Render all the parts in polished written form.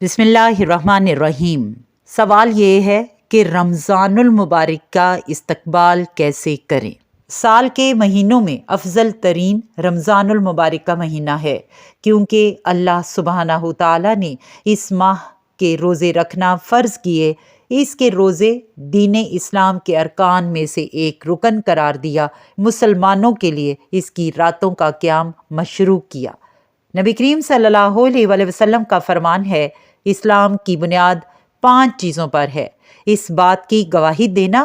بسم اللہ الرحمن الرحیم۔ سوال یہ ہے کہ رمضان المبارک کا استقبال کیسے کریں؟ سال کے مہینوں میں افضل ترین رمضان المبارک کا مہینہ ہے، کیونکہ اللہ سبحانہ تعالیٰ نے اس ماہ کے روزے رکھنا فرض کیے۔ اس کے روزے دین اسلام کے ارکان میں سے ایک رکن قرار دیا۔ مسلمانوں کے لیے اس کی راتوں کا قیام مشروع کیا۔ نبی کریم صلی اللہ علیہ وآلہ وسلم کا فرمان ہے، اسلام کی بنیاد 5 چیزوں پر ہے۔ اس بات کی گواہی دینا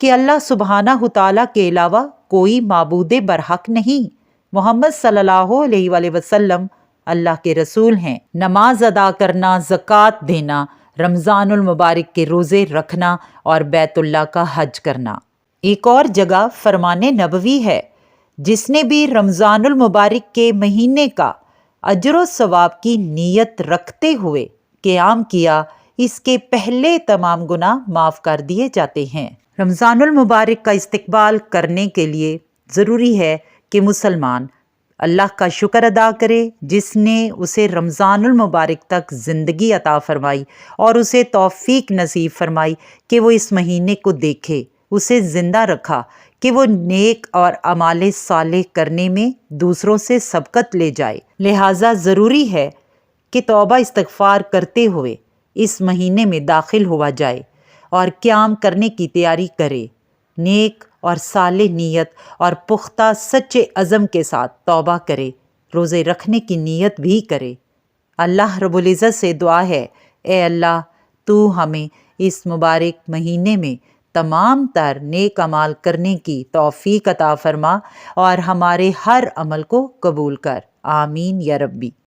کہ اللہ سبحانہ تعالیٰ کے علاوہ کوئی معبود برحق نہیں، محمد صلی اللہ علیہ وآلہ وسلم اللہ کے رسول ہیں، نماز ادا کرنا، زکوٰۃ دینا، رمضان المبارک کے روزے رکھنا اور بیت اللہ کا حج کرنا۔ ایک اور جگہ فرمان نبوی ہے، جس نے بھی رمضان المبارک کے مہینے کا اجر و ثواب کی نیت رکھتے ہوئے قیام کیا، اس کے پہلے تمام گناہ معاف کر دیے جاتے ہیں۔ رمضان المبارک کا استقبال کرنے کے لیے ضروری ہے کہ مسلمان اللہ کا شکر ادا کرے، جس نے اسے رمضان المبارک تک زندگی عطا فرمائی اور اسے توفیق نصیب فرمائی کہ وہ اس مہینے کو دیکھے، اسے زندہ رکھا کہ وہ نیک اور اعمال صالح کرنے میں دوسروں سے سبقت لے جائے۔ لہٰذا ضروری ہے کہ توبہ استغفار کرتے ہوئے اس مہینے میں داخل ہوا جائے اور قیام کرنے کی تیاری کرے، نیک اور صالح نیت اور پختہ سچے عزم کے ساتھ توبہ کرے، روزے رکھنے کی نیت بھی کرے۔ اللہ رب العزت سے دعا ہے، اے اللہ، تو ہمیں اس مبارک مہینے میں تمام تر نیک اعمال کرنے کی توفیق عطا فرما اور ہمارے ہر عمل کو قبول کر، آمین یا ربی۔